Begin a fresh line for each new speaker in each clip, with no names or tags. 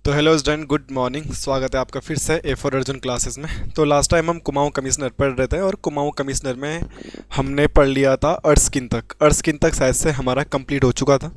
तो hello student, good morning. स्वागत है आपका फिर से ए फॉर अर्जुन क्लासेस में। तो लास्ट टाइम हम कुमाऊं कमिश्नर पढ़ रहे थे और कुमाऊं कमिश्नर में हमने पढ़ लिया था अर्शकिन तक। अर्शकिन तक शायद से हमारा कंप्लीट हो चुका था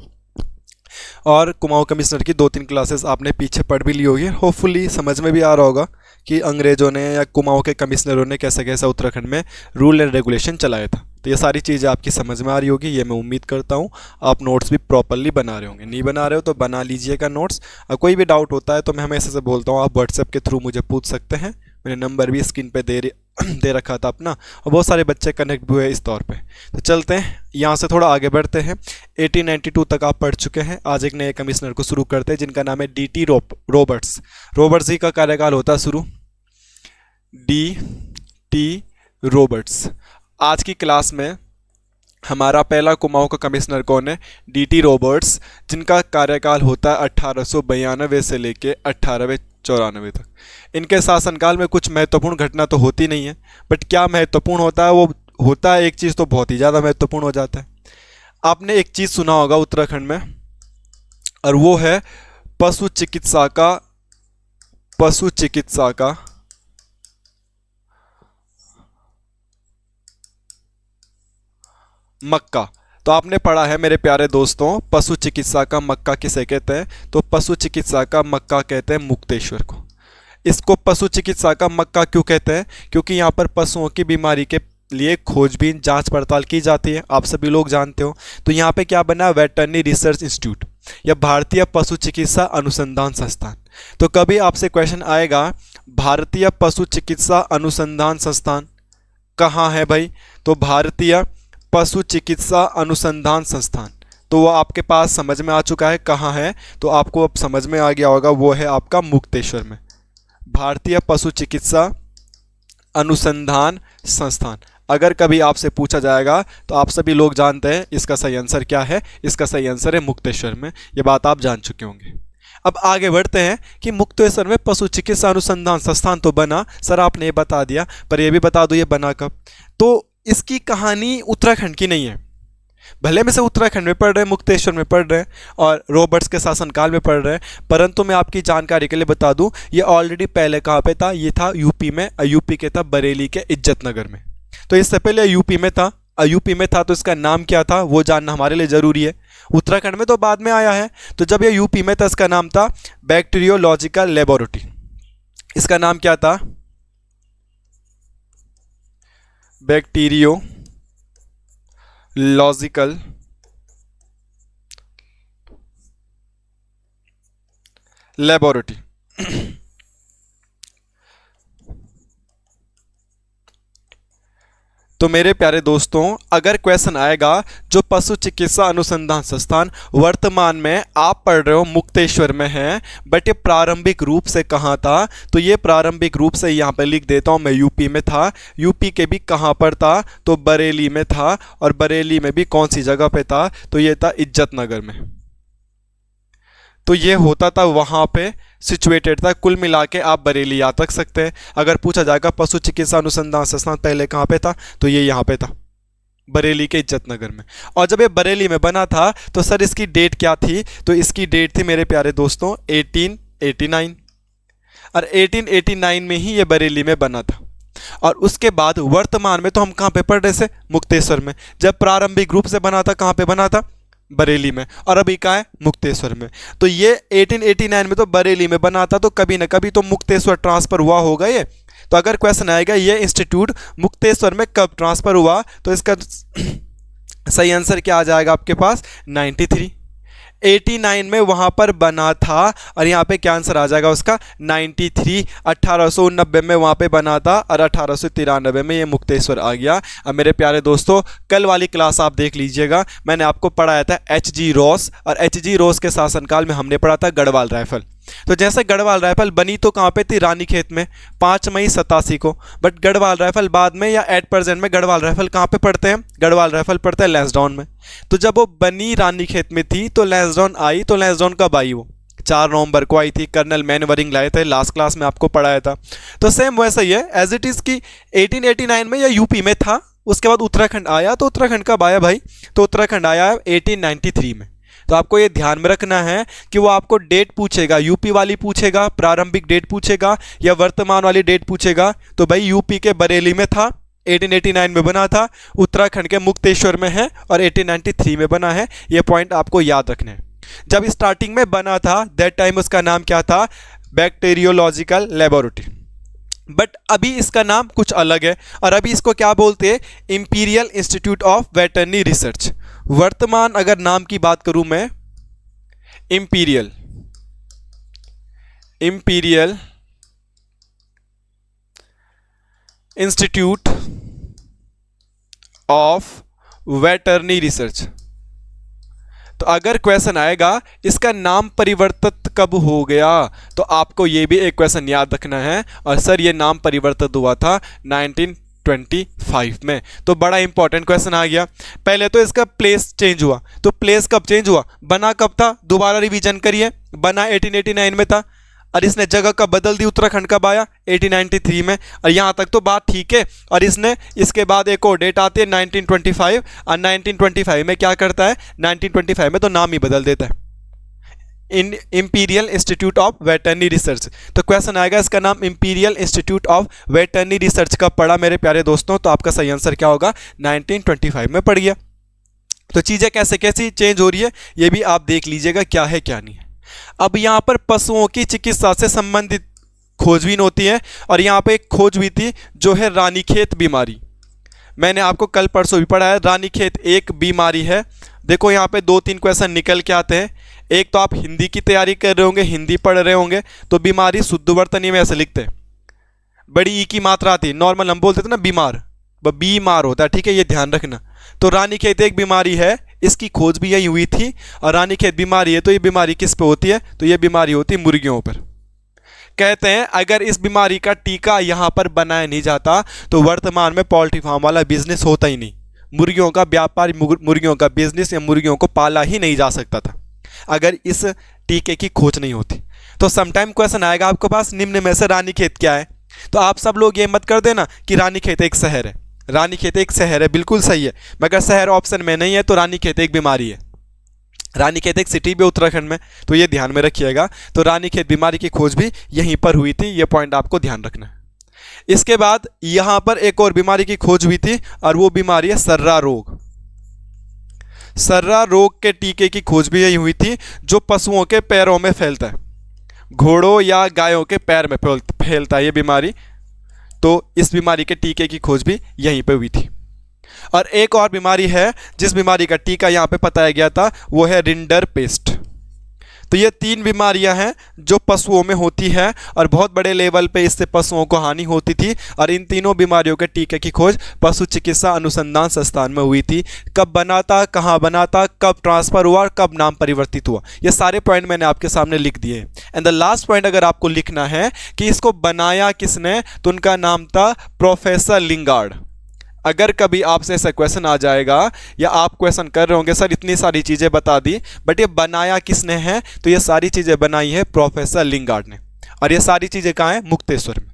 और कुमाऊं कमिश्नर की 2-3 क्लासेस आपने पीछे पढ़ भी ली होगी। होपफुली समझ में भी आ रहा होगा कि अंग्रेज़ों ने या कुमाऊं के कमिश्नरों ने कैसे कैसे उत्तराखंड में रूल एंड रेगुलेशन चलाया था। तो ये सारी चीज़ें आपकी समझ में आ रही होगी, ये मैं उम्मीद करता हूँ। आप नोट्स भी प्रॉपरली बना रहे होंगे। नहीं बना रहे हो तो बना लीजिएगा नोट्स। और कोई भी डाउट होता है तो मैं हमेशा से बोलता हूँ, आप व्हाट्सएप के थ्रू मुझे पूछ सकते हैं। मैंने नंबर भी स्क्रीन पे दे रखा था अपना, और बहुत सारे बच्चे कनेक्ट भी हुए इस तौर पे। तो चलते हैं यहाँ से थोड़ा आगे बढ़ते हैं। 1892 तक आप पढ़ चुके हैं। आज एक नए कमिश्नर को शुरू करते हैं जिनका नाम है डी.टी. रॉबर्ट्स। रॉबर्ट्स जी का कार्यकाल होता है शुरू। डी.टी. रॉबर्ट्स। आज की क्लास में हमारा पहला कुमाऊं का कमिश्नर कौन है? डी.टी. रॉबर्ट्स, जिनका कार्यकाल होता है 1892 से लेके 1894 तक। इनके शासनकाल में कुछ महत्वपूर्ण घटना तो होती नहीं है, बट क्या महत्वपूर्ण होता है, वो होता है एक चीज़ तो बहुत ही ज़्यादा महत्वपूर्ण हो जाता है। आपने एक चीज़ सुना होगा उत्तराखंड में, और वो है पशु चिकित्सा का मक्का। तो आपने पढ़ा है मेरे प्यारे दोस्तों, पशु चिकित्सा का मक्का किसे कहते हैं? तो पशु चिकित्सा का मक्का कहते हैं मुक्तेश्वर को। इसको पशु चिकित्सा का मक्का क्यों कहते हैं? क्योंकि यहाँ पर पशुओं की बीमारी के लिए खोजबीन जांच पड़ताल की जाती है, आप सभी लोग जानते हो। तो यहाँ पे क्या बना? वेटरनरी रिसर्च इंस्टीट्यूट या भारतीय पशु चिकित्सा अनुसंधान संस्थान। तो कभी आपसे क्वेश्चन आएगा, भारतीय पशु चिकित्सा अनुसंधान संस्थान कहाँ है भाई? तो भारतीय पशु चिकित्सा अनुसंधान संस्थान, तो वो आपके पास समझ में आ चुका है कहाँ है। तो आपको अब समझ में आ गया होगा, वो है आपका मुक्तेश्वर में। भारतीय पशु चिकित्सा अनुसंधान संस्थान। अगर कभी आपसे पूछा जाएगा तो आप सभी लोग जानते हैं इसका सही आंसर क्या है। इसका सही आंसर है मुक्तेश्वर में। ये बात आप जान चुके होंगे। अब आगे बढ़ते हैं कि मुक्तेश्वर में पशु चिकित्सा अनुसंधान संस्थान तो बना, सर आपने ये बता दिया, पर ये भी बता दो ये बना कब। तो इसकी कहानी उत्तराखंड की नहीं है। भले में से उत्तराखंड में पढ़ रहे हैं, मुक्तेश्वर में पढ़ रहे हैं और रॉबर्ट्स के शासनकाल में पढ़ रहे हैं, परंतु मैं आपकी जानकारी के लिए बता दूं, ये ऑलरेडी पहले कहाँ पे था? ये था यूपी में। यूपी के था बरेली के इज्जतनगर में। तो इससे पहले यूपी में था। यूपी में था तो इसका नाम क्या था वो जानना हमारे लिए ज़रूरी है। उत्तराखंड में तो बाद में आया है। तो जब ये यूपी में था इसका नाम था बैक्टीरियोलॉजिकल लेबोरेटरी। इसका नाम क्या था? Bacteriological laboratory. तो मेरे प्यारे दोस्तों, अगर क्वेश्चन आएगा जो पशु चिकित्सा अनुसंधान संस्थान वर्तमान में आप पढ़ रहे हो मुक्तेश्वर में है, बट ये प्रारंभिक रूप से कहाँ था? तो ये प्रारंभिक रूप से यहाँ पे लिख देता हूँ मैं, यूपी में था। यूपी के भी कहाँ पर था? तो बरेली में था। और बरेली में भी कौन सी जगह पे था? तो ये था इज्जतनगर में। तो ये होता था वहाँ पे सिचुएटेड था। कुल मिला के आप बरेली याद रख सकते हैं। अगर पूछा जाएगा पशु चिकित्सा अनुसंधान संस्थान पहले कहाँ पे था, तो ये यहाँ पे था बरेली के इज्जतनगर में। और जब ये बरेली में बना था तो सर इसकी डेट क्या थी? तो इसकी डेट थी मेरे प्यारे दोस्तों 1889। और 1889 में ही ये बरेली में बना था। और उसके बाद वर्तमान में तो हम कहाँ पे पढ़ रहे थे? मुक्तेश्वर में। जब प्रारंभिक रूप से बना था कहाँ पे बना था? बरेली में। और अभी कहाँ है? मुक्तेश्वर में। तो ये 1889 में तो बरेली में बना था, तो कभी ना कभी तो मुक्तेश्वर ट्रांसफर हुआ होगा ये। तो अगर क्वेश्चन आएगा ये इंस्टीट्यूट मुक्तेश्वर में कब ट्रांसफर हुआ, तो इसका सही आंसर क्या आ जाएगा आपके पास? 93। 89 में वहाँ पर बना था और यहाँ पे क्या आंसर आ जाएगा उसका? 93। 1889 में वहाँ पे बना था और 1893 में ये मुक्तेश्वर आ गया। अब मेरे प्यारे दोस्तों, कल वाली क्लास आप देख लीजिएगा, मैंने आपको पढ़ाया था एच.जी. रोस, और एच.जी. रोस के शासनकाल में हमने पढ़ा था गढ़वाल राइफल। तो जैसे गढ़वाल राइफल बनी तो कहाँ पे थी? रानीखेत में, 5 मई 87 को। बट गढ़वाल राइफल बाद में या एट प्रेजेंट में गढ़वाल राइफल कहाँ पे पढ़ते हैं? गढ़वाल राइफल पढ़ते हैं लैंसडाउन में। तो जब वो बनी रानीखेत में थी तो लैंसडाउन आई, तो लैंसडाउन कब आई? वो 4 नवंबर को आई थी। कर्नल मैनवरिंग लाए थे, लास्ट क्लास में आपको पढ़ाया था। तो सेम वैसा ही है एज इट इज़ की 1889 में या यूपी में था, उसके बाद उत्तराखंड आया। तो उत्तराखंड कब आया भाई? तो उत्तराखंड आया 1893 में। तो आपको ये ध्यान में रखना है कि वो आपको डेट पूछेगा, यूपी वाली पूछेगा, प्रारंभिक डेट पूछेगा या वर्तमान वाली डेट पूछेगा। तो भाई यूपी के बरेली में था, 1889 में बना था, उत्तराखंड के मुक्तेश्वर में है और 1893 में बना है। ये पॉइंट आपको याद रखने हैं। जब स्टार्टिंग में बना था दैट टाइम उसका नाम क्या था, बैक्टीरियोलॉजिकल लेबोरेटरी, बट अभी इसका नाम कुछ अलग है और अभी इसको क्या बोलते हैं, imperial institute of veterinary research. वर्तमान अगर नाम की बात करूं मैं, imperial institute of veterinary research. तो अगर क्वेश्चन आएगा इसका नाम परिवर्तित कब हो गया, तो आपको ये भी एक क्वेश्चन याद रखना है, और सर ये नाम परिवर्तित हुआ था 1925 में। तो बड़ा इंपॉर्टेंट क्वेश्चन आ गया। पहले तो इसका प्लेस चेंज हुआ, तो प्लेस कब चेंज हुआ, बना कब था, दोबारा रिवीजन करिए, बना 1889 में था और इसने जगह कब बदल दी, उत्तराखंड कब आया, 1893 में। और यहाँ तक तो बात ठीक है। और इसने इसके बाद एक और डेट आती है 1925, और 1925 में क्या करता है, 1925 में तो नाम ही बदल देता है, imperial institute of veterinary research. तो क्वेश्चन आएगा इसका नाम imperial institute of veterinary research कब पड़ा मेरे प्यारे दोस्तों, तो आपका सही आंसर क्या होगा, 1925 में पड़ गया। तो चीज़ें कैसे कैसी चेंज हो रही है ये भी आप देख लीजिएगा, क्या है क्या नहीं है। अब यहाँ पर पशुओं की चिकित्सा से संबंधित खोजबीन होती है, और यहाँ पे एक खोज हुई थी जो है रानीखेत बीमारी। मैंने आपको कल परसों भी पढ़ा है, रानीखेत एक बीमारी है। देखो यहाँ पे 2-3 क्वेश्चन निकल के आते हैं। एक तो आप हिंदी की तैयारी कर रहे होंगे, हिंदी पढ़ रहे होंगे, तो बीमारी शुद्ध वर्तनी में ऐसे लिखते हैं, बड़ी ई की मात्रा आती है, नॉर्मल हम बोलते थे ना बीमार, वह बीमार होता है, ठीक है, ये ध्यान रखना। तो रानीखेत एक बीमारी है, इसकी खोज भी यही हुई थी। और रानीखेत बीमारी है तो ये बीमारी किस पे होती है, तो ये बीमारी होती है मुर्गियों पर। कहते हैं अगर इस बीमारी का टीका यहाँ पर बनाया नहीं जाता तो वर्तमान में पोल्ट्री फार्म वाला बिजनेस होता ही नहीं, मुर्गियों का व्यापार, मुर्गियों का बिजनेस या मुर्गियों को पाला ही नहीं जा सकता था अगर इस टीके की खोज नहीं होती। तो समटाइम क्वेश्चन आएगा आपके पास, निम्न में से रानीखेत क्या है, तो आप सब लोग ये मत कर देना कि रानीखेत एक शहर है। रानीखेत एक शहर है, बिल्कुल सही है, मगर शहर ऑप्शन में नहीं है, तो रानीखेत एक बीमारी है। रानीखेत एक सिटी भी उत्तराखंड में, तो ये ध्यान में रखिएगा। तो रानीखेत बीमारी की खोज भी यहीं पर हुई थी, ये पॉइंट आपको ध्यान रखना है। इसके बाद यहाँ पर एक और बीमारी की खोज हुई थी, और वो बीमारी है सर्रा रोग। सर्रा रोग के टीके की खोज भी यही हुई थी, जो पशुओं के पैरों में फैलता है, घोड़ों या गायों के पैर में फैलता है ये बीमारी। तो इस बीमारी के टीके की खोज भी यहीं पे हुई थी। और एक और बीमारी है जिस बीमारी का टीका यहाँ पे बताया गया था, वो है रिंडरपेस्ट। तो ये 3 बीमारियां हैं जो पशुओं में होती है, और बहुत बड़े लेवल पे इससे पशुओं को हानि होती थी। और इन तीनों बीमारियों के टीके की खोज पशु चिकित्सा अनुसंधान संस्थान में हुई थी। कब बना था, कहाँ बना था, कब ट्रांसफर हुआ और कब नाम परिवर्तित हुआ, ये सारे पॉइंट मैंने आपके सामने लिख दिए। एंड द लास्ट पॉइंट अगर आपको लिखना है कि इसको बनाया किसने, तो उनका नाम था प्रोफेसर लिंगार्ड। अगर कभी आपसे ऐसा क्वेश्चन आ जाएगा या आप क्वेश्चन कर रहे होंगे सर इतनी सारी चीज़ें बता दी बट ये बनाया किसने है, तो ये सारी चीज़ें बनाई है प्रोफेसर लिंगार्ड ने। और ये सारी चीज़ें कहाँ हैं, मुक्तेश्वर में।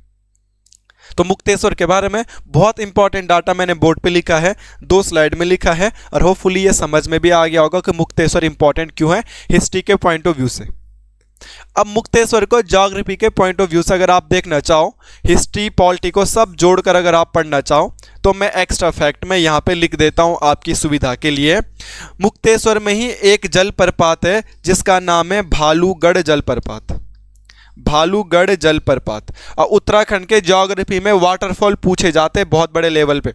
तो मुक्तेश्वर के बारे में बहुत इंपॉर्टेंट डाटा मैंने बोर्ड पे लिखा है, 2 स्लाइड में लिखा है, और होपफुली ये समझ में भी आ गया होगा कि मुक्तेश्वर इंपॉर्टेंट क्यों है हिस्ट्री के पॉइंट ऑफ व्यू से। अब मुक्तेश्वर को ज्योग्राफी के पॉइंट ऑफ व्यू से अगर आप देखना चाहो, हिस्ट्री पॉलिटी को सब जोड़कर अगर आप पढ़ना चाहो, तो मैं एक्स्ट्रा फैक्ट में यहाँ पे लिख देता हूँ आपकी सुविधा के लिए। मुक्तेश्वर में ही एक जलप्रपात है जिसका नाम है भालूगढ़ जलप्रपात। भालूगढ़ जलप्रपात। और उत्तराखंड के ज्योग्राफी में वाटरफॉल पूछे जाते हैं बहुत बड़े लेवल पे,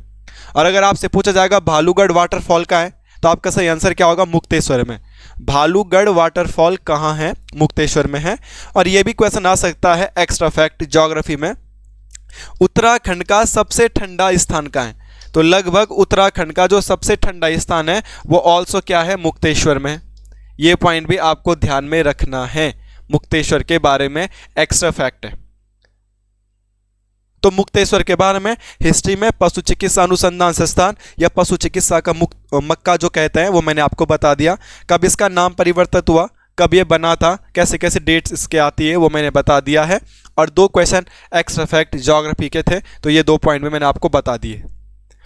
और अगर आपसे पूछा जाएगा भालूगढ़ वाटरफॉल का है, तो आपका सही आंसर क्या होगा, मुक्तेश्वर में। भालूगढ़ वाटरफॉल कहाँ है, मुक्तेश्वर में है। और यह भी क्वेश्चन आ सकता है एक्स्ट्रा फैक्ट ज्योग्राफी में, उत्तराखंड का सबसे ठंडा स्थान कहाँ है, तो लगभग उत्तराखंड का जो सबसे ठंडा स्थान है वो ऑल्सो क्या है, मुक्तेश्वर में। ये पॉइंट भी आपको ध्यान में रखना है, मुक्तेश्वर के बारे में एक्स्ट्रा फैक्ट है। तो मुक्तेश्वर के बारे में हिस्ट्री में पशु चिकित्सा अनुसंधान संस्थान या पशु चिकित्सा का मक्का जो कहते हैं वो मैंने आपको बता दिया। कब इसका नाम परिवर्तित हुआ, कब ये बना था, कैसे कैसे डेट्स इसके आती है वो मैंने बता दिया है। और 2 क्वेश्चन एक्स्ट्रा फैक्ट ज्योग्राफी के थे, तो ये 2 पॉइंट में मैंने आपको बता दिए।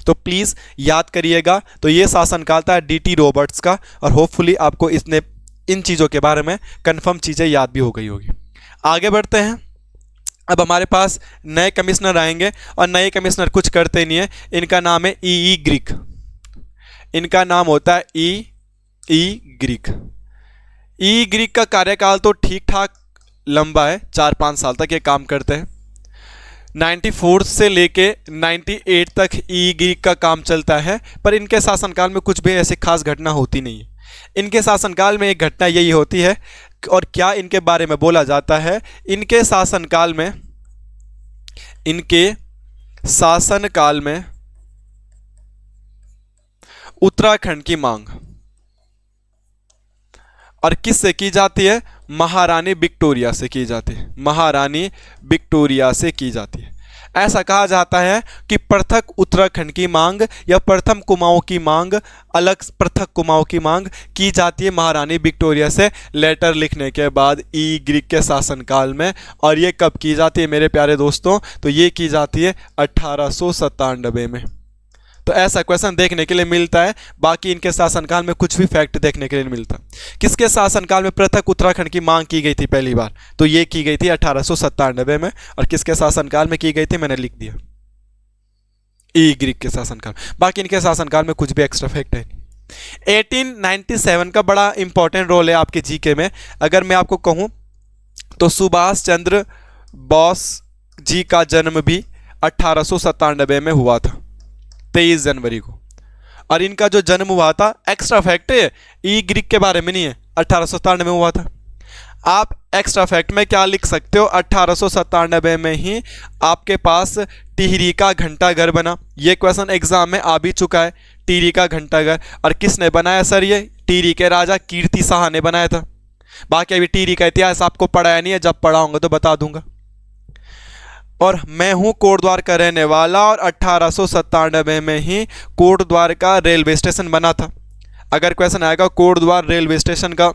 तो प्लीज़ याद करिएगा। तो ये शासनकाल था डी.टी. रॉबर्ट्स का, और होपफुली आपको इसने इन चीज़ों के बारे में कंफर्म चीज़ें याद भी हो गई होगी। आगे बढ़ते हैं। अब हमारे पास नए कमिश्नर आएंगे और नए कमिश्नर कुछ करते नहीं है, इनका नाम है ई ग्रीक। इनका नाम होता है ई ग्रीक। ई ग्रीक का कार्यकाल तो ठीक ठाक लंबा है, 4-5 साल तक ये काम करते हैं। 94 से लेके 98 तक ई ग्रीक का काम चलता है, पर इनके शासनकाल में कुछ भी ऐसी खास घटना होती नहीं है। इनके शासनकाल में एक घटना यही होती है, और क्या इनके बारे में बोला जाता है, इनके शासनकाल में उत्तराखंड की मांग और किससे की जाती है, महारानी विक्टोरिया से की जाती है। महारानी विक्टोरिया से की जाती है। ऐसा कहा जाता है कि पृथक उत्तराखंड की मांग या प्रथम कुमाऊं की मांग, अलग पृथक कुमाऊं की मांग की जाती है महारानी विक्टोरिया से लेटर लिखने के बाद ई ग्रीक के शासनकाल में। और ये कब की जाती है मेरे प्यारे दोस्तों, तो ये की जाती है 1897 में। तो ऐसा क्वेश्चन देखने के लिए मिलता है, बाकी इनके शासनकाल में कुछ भी फैक्ट देखने के लिए नहीं मिलता। किसके शासनकाल में पृथक उत्तराखंड की मांग की गई थी पहली बार, तो ये की गई थी 1897 में। और किसके शासनकाल में की गई थी, मैंने लिख दिया ई ग्रीक के शासनकाल। बाकी इनके शासनकाल में कुछ भी एक्स्ट्रा फैक्ट है नहीं। 1897 का बड़ा इंपॉर्टेंट रोल है आपके जीके में। अगर मैं आपको कहूं तो सुभाष चंद्र बोस जी का जन्म भी 1897 में हुआ था, 23 जनवरी को। और इनका जो जन्म हुआ था, एक्स्ट्रा फैक्ट है, ई ग्रीक के बारे में नहीं है, 1897 में हुआ था। आप एक्स्ट्रा फैक्ट में क्या लिख सकते हो, 1897 में ही आपके पास टिहरी का घंटाघर बना। ये क्वेश्चन एग्जाम में आ भी चुका है, टिहरी का घंटाघर। और किसने बनाया सर, ये टिहरी के राजा कीर्ति शाह ने बनाया था। बाकी अभी टिहरी का इतिहास आपको पढ़ाया नहीं है, जब पढ़ाऊंगा तो बता दूंगा। और मैं हूँ कोटद्वार का रहने वाला, और 1897 में ही कोटद्वार का रेलवे स्टेशन बना था। अगर क्वेश्चन आएगा कोटद्वार रेलवे स्टेशन का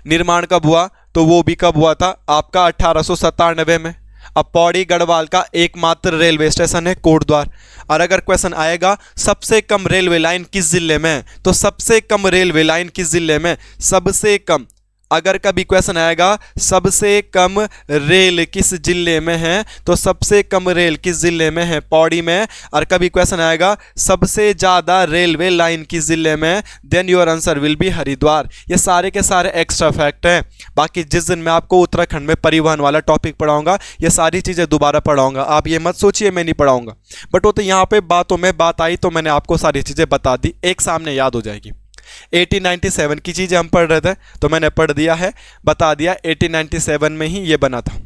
निर्माण कब हुआ, तो वो भी कब हुआ था, आपका 1897 में। अब पौड़ी गढ़वाल का एकमात्र रेलवे स्टेशन है कोटद्वार। और अगर क्वेश्चन आएगा सबसे कम रेलवे लाइन किस जिले में है, तो सबसे कम रेलवे लाइन किस जिले में, सबसे कम, अगर कभी क्वेश्चन आएगा सबसे कम रेल किस जिले में है, तो सबसे कम रेल किस जिले में है, पौड़ी में। और कभी क्वेश्चन आएगा सबसे ज़्यादा रेलवे लाइन किस जिले में, then your answer will be Haridwar. ये सारे के सारे एक्स्ट्रा फैक्ट हैं। बाकी जिस दिन मैं आपको उत्तराखंड में परिवहन वाला टॉपिक पढ़ाऊंगा, ये सारी चीज़ें दोबारा पढ़ाऊंगा। आप ये मत सोचिए मैं नहीं पढ़ाऊंगा, बट वो तो यहाँ पे बातों में बात आई तो मैंने आपको सारी चीज़ें बता दी, एक सामने याद हो जाएगी। 1897 की चीज़ें हम पढ़ रहे थे तो मैंने पढ़ दिया है, बता दिया। 1897 में ही ये बना था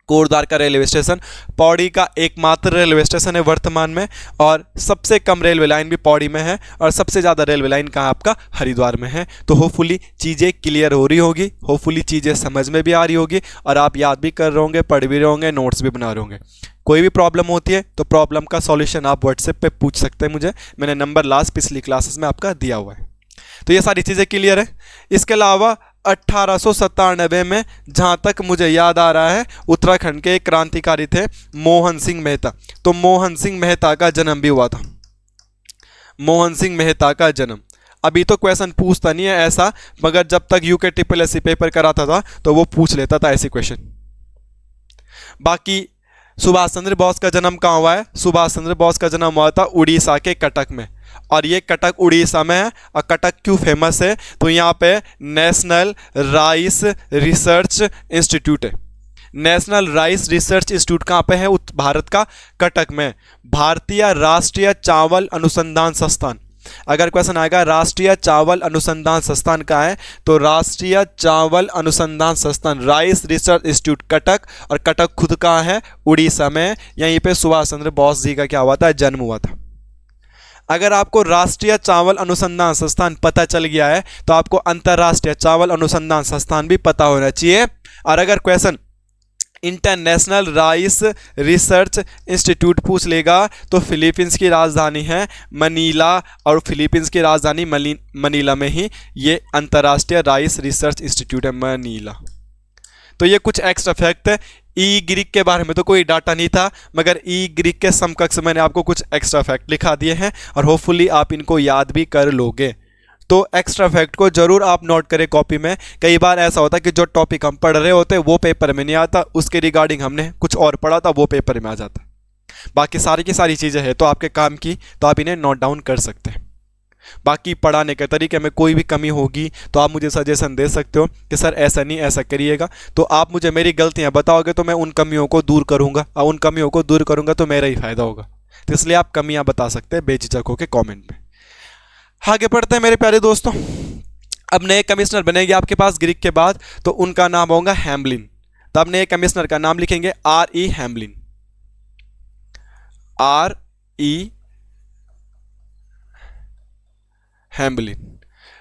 कोटद्वार का रेलवे स्टेशन। पौड़ी का एकमात्र रेलवे स्टेशन है वर्तमान में, और सबसे कम रेलवे लाइन भी पौड़ी में है, और सबसे ज़्यादा रेलवे लाइन कहाँ आपका, हरिद्वार में है। तो होपफुली चीज़ें क्लियर हो रही होगी, होपफुली चीज़ें समझ में भी आ रही होगी, और आप याद भी कर रहे होंगे, पढ़ भी रहे होंगे, नोट्स भी बना रहे होंगे। कोई भी प्रॉब्लम होती है तो प्रॉब्लम का सॉल्यूशन आप व्हाट्सएप पे पूछ सकते हैं मुझे, मैंने नंबर लास्ट पिछली क्लासेस में आपका दिया हुआ है। तो ये सारी चीज़ें क्लियर है। इसके अलावा 1897 में जहाँ तक मुझे याद आ रहा है, उत्तराखंड के एक क्रांतिकारी थे मोहन सिंह मेहता। तो मोहन सिंह मेहता का जन्म भी हुआ था। मोहन सिंह मेहता का जन्म, अभी तो क्वेश्चन पूछता नहीं है ऐसा, मगर जब तक यूके SSSC पेपर कराता था तो वो पूछ लेता था ऐसे क्वेश्चन। बाकी सुभाष चंद्र बोस का जन्म कहाँ हुआ है, सुभाष चंद्र बोस का जन्म हुआ था उड़ीसा के कटक में, और ये कटक उड़ीसा में है। और कटक क्यों फेमस है, तो यहाँ पे नेशनल राइस रिसर्च इंस्टीट्यूट है। नेशनल राइस रिसर्च इंस्टीट्यूट कहाँ पे है, भारत का कटक में। भारतीय राष्ट्रीय चावल अनुसंधान संस्थान, अगर क्वेश्चन आएगा राष्ट्रीय चावल अनुसंधान संस्थान कहाँ है, तो राष्ट्रीय चावल अनुसंधान संस्थान राइस रिसर्च इंस्टीट्यूट कटक, और कटक खुद कहाँ है, उड़ीसा में। यहीं पे सुभाष चंद्र बोस जी का क्या हुआ था, जन्म हुआ था। अगर आपको राष्ट्रीय चावल अनुसंधान संस्थान पता चल गया है तो आपको अंतर्राष्ट्रीय चावल अनुसंधान संस्थान भी पता होना चाहिए। और अगर question international rice research institute पूछ लेगा तो फिलीपींस की राजधानी है मनीला, और फिलीपींस की राजधानी मनीला में ही ये अंतर्राष्ट्रीय राइस रिसर्च इंस्टीट्यूट है, मनीला। तो ये कुछ एक्स्ट्रा फैक्ट है। ई ग्रीक के बारे में तो कोई डाटा नहीं था, मगर ई ग्रीक के समकक्ष मैंने आपको कुछ एक्स्ट्रा फैक्ट लिखा दिए हैं, और होपफुली आप इनको याद भी कर लोगे। तो एक्स्ट्रा फैक्ट को जरूर आप नोट करें कॉपी में। कई बार ऐसा होता है कि जो टॉपिक हम पढ़ रहे होते हैं वो पेपर में नहीं आता, उसके रिगार्डिंग हमने कुछ और पढ़ा था वो पेपर में आ जाता है। बाकी सारी की सारी चीज़ें हैं तो आपके काम की, तो आप इन्हें नोट डाउन कर सकते हैं। बाकी पढ़ाने के तरीके में कोई भी कमी होगी तो आप मुझे सजेशन दे सकते हो कि सर ऐसा नहीं ऐसा करिएगा, तो आप मुझे मेरी गलतियां बताओगे तो मैं उन कमियों को दूर करूंगा, और उन कमियों को दूर करूंगा तो मेरा ही फायदा होगा। तो इसलिए आप कमियां बता सकते हैं बेझिझक होकर कमेंट में। आगे बढ़ते हैं मेरे प्यारे दोस्तों। अब नए कमिश्नर बनेंगे आपके पास ग्रीक के बाद, तो उनका नाम होगा हैम्बलिन। तो अब नए कमिश्नर का नाम लिखेंगे R.E. हैम्बलिन, R.E. हैम्बलिन।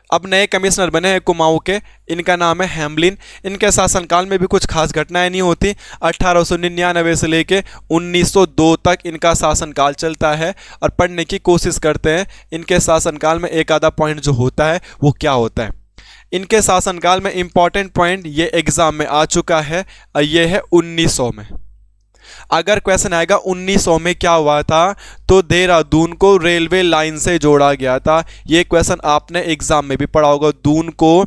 अब नए कमिश्नर बने हैं कुमाऊं के, इनका नाम है हैम्बलिन। इनके शासनकाल में भी कुछ खास घटनाएं नहीं होती। 1899 से लेके 1902 तक इनका शासनकाल चलता है, और पढ़ने की कोशिश करते हैं इनके शासनकाल में एक आधा पॉइंट जो होता है वो क्या होता है। इनके शासनकाल में इंपॉर्टेंट पॉइंट ये एग्जाम में आ चुका है, और ये है 1900 में। अगर क्वेश्चन आएगा 1900 में क्या हुआ था, तो देहरादून को रेलवे लाइन से जोड़ा गया था। ये क्वेश्चन आपने एग्जाम में भी पढ़ा होगा, दून को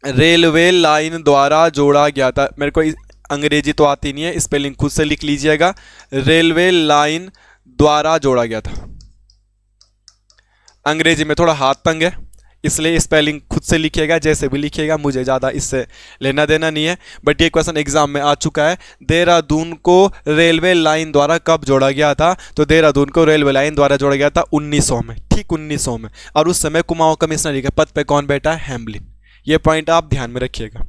रेलवे लाइन द्वारा जोड़ा गया था। मेरे को अंग्रेजी तो आती नहीं है, स्पेलिंग खुद से लिख लीजिएगा, रेलवे लाइन द्वारा जोड़ा गया था। अंग्रेजी में थोड़ा हाथ तंग है, इसलिए स्पेलिंग खुद से लिखिएगा, जैसे भी लिखिएगा, मुझे ज़्यादा इससे लेना देना नहीं है। बट ये क्वेश्चन एग्जाम में आ चुका है। देहरादून को रेलवे लाइन द्वारा कब जोड़ा गया था, तो देहरादून को रेलवे लाइन द्वारा जोड़ा गया था 1900 में, ठीक 1900 में। और उस समय कुमाऊं कमिश्नरी के पद पे कौन बैठा है, हैम्बलिन। ये पॉइंट आप ध्यान में रखिएगा।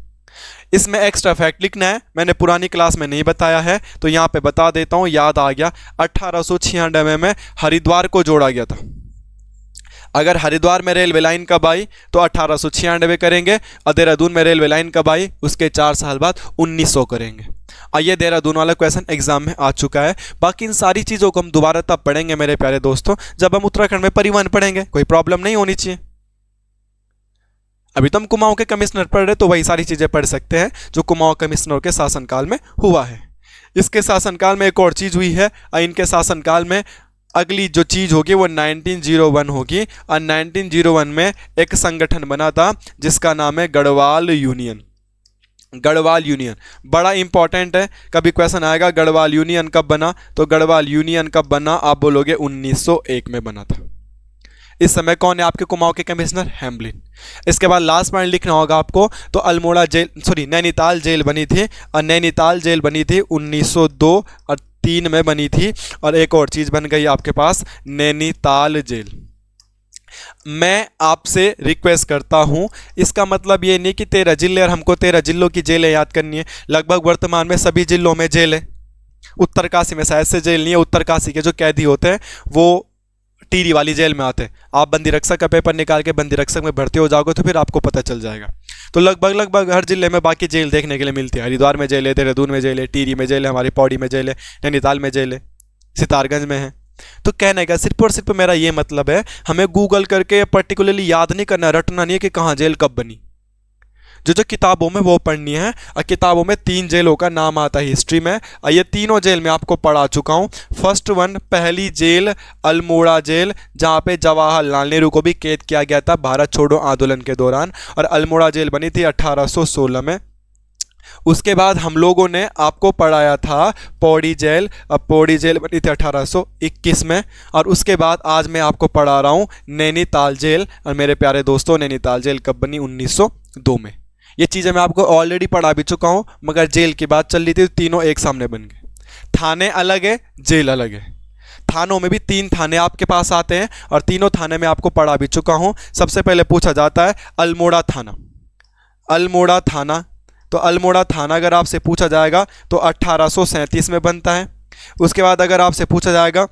इसमें एक्स्ट्रा फैक्ट लिखना है, मैंने पुरानी क्लास में नहीं बताया है तो यहाँ पे बता देता हूँ, याद आ गया। 1896 में हरिद्वार को जोड़ा गया था। अगर हरिद्वार में रेलवे लाइन कब आई, तो 1896 करेंगे, और देहरादून में रेलवे लाइन कब आई, उसके 4 साल बाद 1900 करेंगे। और ये देहरादून वाला क्वेश्चन एग्जाम में आ चुका है। बाकी इन सारी चीज़ों को हम दोबारा तब पढ़ेंगे मेरे प्यारे दोस्तों, जब हम उत्तराखंड में परिवहन पढ़ेंगे। कोई प्रॉब्लम नहीं होनी चाहिए। अभी तो हम कुमाऊं के कमिश्नर पढ़ रहे, तो वही सारी चीज़ें पढ़ सकते हैं जो कुमाऊं कमिश्नर के शासनकाल में हुआ है। इसके शासनकाल में एक और चीज़ हुई है, और इनके शासनकाल में अगली जो चीज़ होगी वो 1901 होगी। और 1901 में एक संगठन बना था जिसका नाम है गढ़वाल यूनियन। गढ़वाल यूनियन बड़ा इंपॉर्टेंट है, कभी क्वेश्चन आएगा गढ़वाल यूनियन कब बना, तो गढ़वाल यूनियन कब बना, आप बोलोगे 1901 में बना था। इस समय कौन है आपके कुमाऊं के कमिश्नर, हैम्बलिन। इसके बाद लास्ट पॉइंट लिखना होगा आपको, तो Almora jail, sorry Nainital jail बनी थी, और नैनीताल जेल बनी थी 1902 और 3 में बनी थी। और एक और चीज़ बन गई आपके पास, नैनीताल जेल। मैं आपसे रिक्वेस्ट करता हूं, इसका मतलब ये नहीं कि 13 जिले और हमको 13 जिलों की जेलें याद करनी है। लगभग वर्तमान में सभी जिलों में जेल है। उत्तरकाशी में शायद से जेल नहीं है। उत्तरकाशी के जो कैदी होते हैं वो टीरी वाली जेल में आते हैं। आप बंदी रक्षक का पेपर निकाल के बंदी रक्षक में भर्ती हो जाओगे तो फिर आपको पता चल जाएगा। तो लगभग हर जिले में बाकी जेल देखने के लिए मिलती है। हरिद्वार में जेल है, देहरादून में जेल है, टिहरी में जेल है, हमारी पौड़ी में जेल है, नैनीताल में जेल है, सितारगंज में है। तो कहने का सिर्फ और सिर्फ मेरा ये मतलब है, हमें गूगल करके पर्टिकुलरली याद नहीं करना, रटना नहीं है कि कहाँ जेल कब बनी। जो किताबों में वो पढ़नी है। और किताबों में 3 जेलों का नाम आता है हिस्ट्री में, और ये तीनों जेल मैं आपको पढ़ा चुका हूँ। फर्स्ट वन, पहली जेल अल्मोड़ा जेल, जहाँ पे जवाहरलाल नेहरू को भी कैद किया गया था भारत छोड़ो आंदोलन के दौरान, और अल्मोड़ा जेल बनी थी 1816 में। उसके बाद हम लोगों ने आपको पढ़ाया था पौड़ी जेल, अब पौड़ी जेल बनी थी 1821 में। और उसके बाद आज मैं आपको पढ़ा रहा हूँ नैनीताल जेल। और मेरे प्यारे दोस्तों, नैनीताल जेल कब बनी, 1902 में। ये चीज़ें मैं आपको ऑलरेडी पढ़ा भी चुका हूँ, मगर जेल की बात चल रही थी तो तीनों एक सामने बन गए। थाने अलग है, जेल अलग है। थानों में भी 3 थाने आपके पास आते हैं, और तीनों थाने में आपको पढ़ा भी चुका हूँ। सबसे पहले पूछा जाता है अल्मोड़ा थाना। अल्मोड़ा थाना, तो अल्मोड़ा थाना अगर आपसे पूछा जाएगा तो 1837 में बनता है। उसके बाद अगर आपसे पूछा जाएगा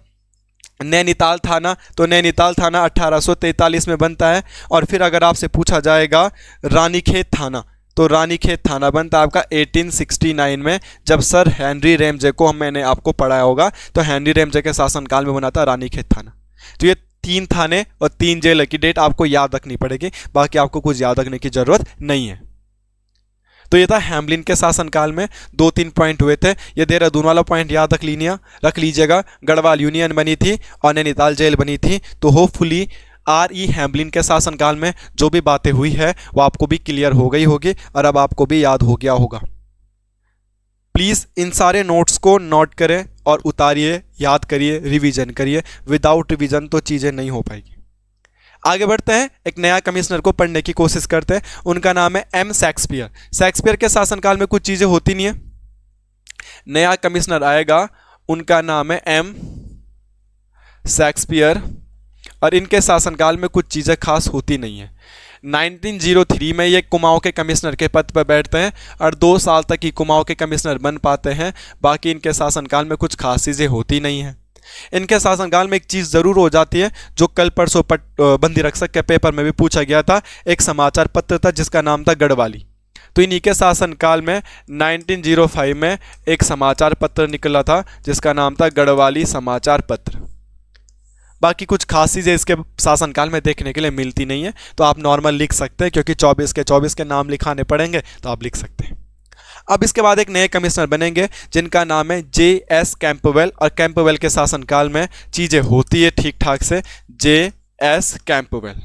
नैनीताल थाना, तो नैनीताल थाना 1843 में बनता है। और फिर अगर आपसे पूछा जाएगा रानीखेत थाना, तो रानीखेत थाना बनता है आपका 1869 में, जब सर हेनरी रेमजे को मैंने आपको पढ़ाया होगा, तो हेनरी रेमजे के शासनकाल में बना था रानीखेत थाना। तो ये 3 थाने और 3 जेल की डेट आपको याद रखनी पड़ेगी, बाकी आपको कुछ याद रखने की जरूरत नहीं है। तो ये था हैम्बलिन के शासनकाल में 2-3 पॉइंट हुए थे। ये देहरादून वाला पॉइंट याद रख लीजिएगा। गढ़वाल यूनियन बनी थी और नैनीताल जेल बनी थी। तो होपफुली R.E. हैमलिन के शासनकाल में जो भी बातें हुई है वो आपको भी क्लियर हो गई होगी और अब आपको भी याद हो गया होगा। प्लीज़ इन सारे नोट्स को नोट करें और उतारिए, याद करिए, रिवीजन करिए। विदाउट रिवीजन तो चीज़ें नहीं हो पाएगी। आगे बढ़ते हैं, एक नया कमिश्नर को पढ़ने की कोशिश करते हैं। उनका नाम है एम शेक्सपियर। शेक्सपियर के शासनकाल में कुछ चीज़ें होती नहीं है। नया कमिश्नर आएगा, उनका नाम है एम शेक्सपियर और इनके शासनकाल में कुछ चीज़ें खास होती नहीं है। 1903 में ये कुमाऊं के कमिश्नर के पद पर बैठते हैं और 2 साल तक ही कुमाऊं के कमिश्नर बन पाते हैं। बाकी इनके शासनकाल में कुछ खास चीज़ें होती नहीं हैं। इनके शासनकाल में एक चीज़ ज़रूर हो जाती है जो कल परसों बंदी रक्षक के पेपर में भी पूछा गया था। एक समाचार पत्र था जिसका नाम था गढ़वाली। तो इन्हीं के शासनकाल में 1905 में एक समाचार पत्र निकला था जिसका नाम था गढ़वाली समाचार पत्र। बाकी कुछ खास चीज़ें इसके शासनकाल में देखने के लिए मिलती नहीं है, तो आप नॉर्मल लिख सकते हैं क्योंकि 24 के नाम लिखाने पड़ेंगे तो आप लिख सकते हैं। अब इसके बाद एक नए कमिश्नर बनेंगे जिनका नाम है J.S. कैंपबेल और कैंपबेल के शासनकाल में चीज़ें होती है ठीक ठाक से। J.S. कैंपबेल।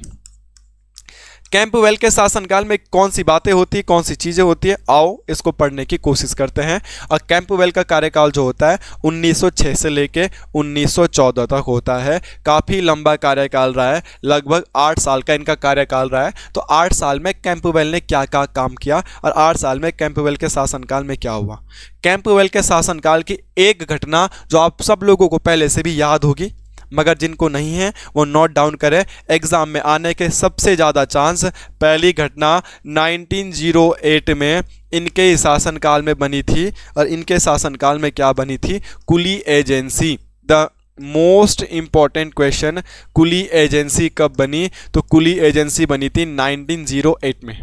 कैंपबेल के शासनकाल में कौन सी बातें होती है, कौन सी चीज़ें होती है, आओ इसको पढ़ने की कोशिश करते हैं। और कैंपबेल का कार्यकाल जो होता है 1906 से लेके 1914 तक होता है। काफ़ी लंबा कार्यकाल रहा है, लगभग 8 साल का इनका कार्यकाल रहा है। तो 8 साल में कैंपबेल ने क्या क्या काम किया और 8 साल में कैंपबेल के शासनकाल में क्या हुआ। कैंपबेल के शासनकाल की एक घटना जो आप सब लोगों को पहले से भी याद होगी, मगर जिनको नहीं है वो नोट डाउन करें, एग्ज़ाम में आने के सबसे ज़्यादा चांस। पहली घटना 1908 में इनके शासनकाल में बनी थी और इनके शासनकाल में क्या बनी थी? Coolie agency. The most important question, coolie agency कब बनी? तो कुली एजेंसी बनी थी 1908 में।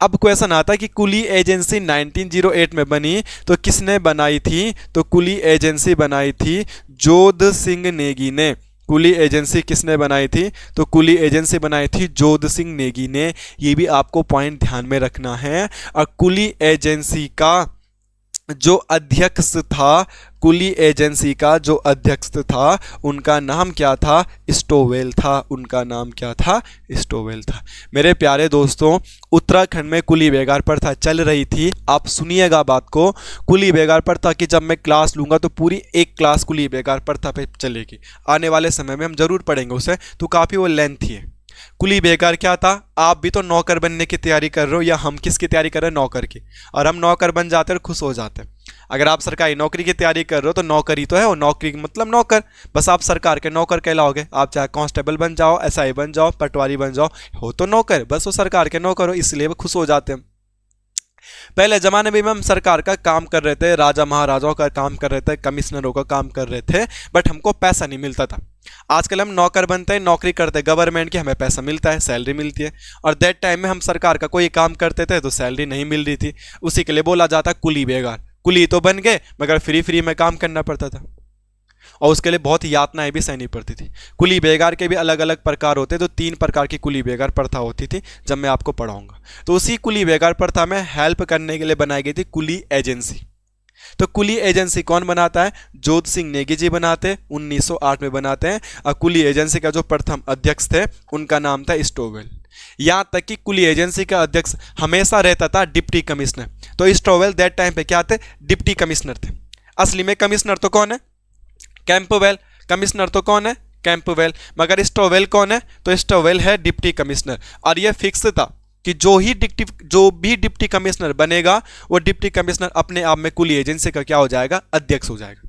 अब क्वेश्चन आता है कि कुली एजेंसी 1908 में बनी तो किसने बनाई थी? तो कुली एजेंसी बनाई थी जोध सिंह नेगी ने। कुली एजेंसी किसने बनाई थी? तो कुली एजेंसी बनाई थी जोध सिंह नेगी ने। ये भी आपको पॉइंट ध्यान में रखना है। और कुली एजेंसी का जो अध्यक्ष था, कुली एजेंसी का जो अध्यक्ष था उनका नाम क्या था? स्टोवेल था। उनका नाम क्या था? स्टोवेल था। मेरे प्यारे दोस्तों, उत्तराखंड में कुली बेगार प्रथा चल रही थी। आप सुनिएगा बात को, कुली बेगार प्रथा की जब मैं क्लास लूँगा तो पूरी एक क्लास कुली बेगार प्रथा पे चलेगी। आने वाले समय में हम जरूर पढ़ेंगे उसे, तो काफ़ी वो लेंथी है। कुली बेगार क्या था? आप भी तो नौकर बनने की तैयारी कर रहे हो, या हम किसकी तैयारी कर रहे हैं? नौकर की। और हम नौकर बन जाते हैं और खुश हो जाते हैं। अगर आप सरकारी नौकरी की तैयारी कर रहे हो तो नौकरी तो है, वो नौकरी मतलब नौकर, बस आप सरकार के नौकर कहलाओगे। आप चाहे कांस्टेबल बन जाओ, एसआई बन जाओ, पटवारी बन जाओ, हो तो नौकर, बस वो सरकार के नौकर हो, इसलिए वो खुश हो जाते हैं। पहले ज़माने में हम सरकार का काम कर रहे थे, राजा महाराजाओं का काम कर रहे थे, कमिश्नरों का काम कर रहे थे, बट हमको पैसा नहीं मिलता था। आजकल हम नौकर बनते हैं, नौकरी करते हैं गवर्नमेंट की, हमें पैसा मिलता है, सैलरी मिलती है। और दैट टाइम में हम सरकार का कोई काम करते थे तो सैलरी नहीं मिल रही थी। उसी के लिए बोला जाता कुली बेगार। कुली तो बन गए मगर फ्री में काम करना पड़ता था और उसके लिए बहुत यातनाएं भी सहनी पड़ती थी। कुली बेगार के भी अलग अलग प्रकार होते, तो 3 प्रकार की कुली बेगार प्रथा होती थी जब मैं आपको पढ़ाऊंगा। तो उसी कुली बेगार प्रथा में हेल्प करने के लिए बनाई गई थी कुली एजेंसी। तो कुली एजेंसी कौन बनाता है? जोध सिंह नेगी जी बनाते, 1908 में बनाते हैं। और कुली एजेंसी का जो प्रथम अध्यक्ष थे उनका नाम था स्टोवेल। यहां तक कि कुली एजेंसी का अध्यक्ष हमेशा रहता था डिप्टी कमिश्नर। तो स्टोवेल दैट टाइम पे क्या थे? डिप्टी कमिश्नर थे। असली में कमिश्नर तो कौन है? कैंपबेल। कमिश्नर तो कौन है? कैंपबेल। मगर स्टोवेल कौन है? तो स्टोवेल है डिप्टी कमिश्नर। और यह फिक्स था कि जो भी डिप्टी कमिश्नर बनेगा वो डिप्टी कमिश्नर अपने आप में कुली एजेंसी का क्या हो जाएगा? अध्यक्ष हो जाएगा।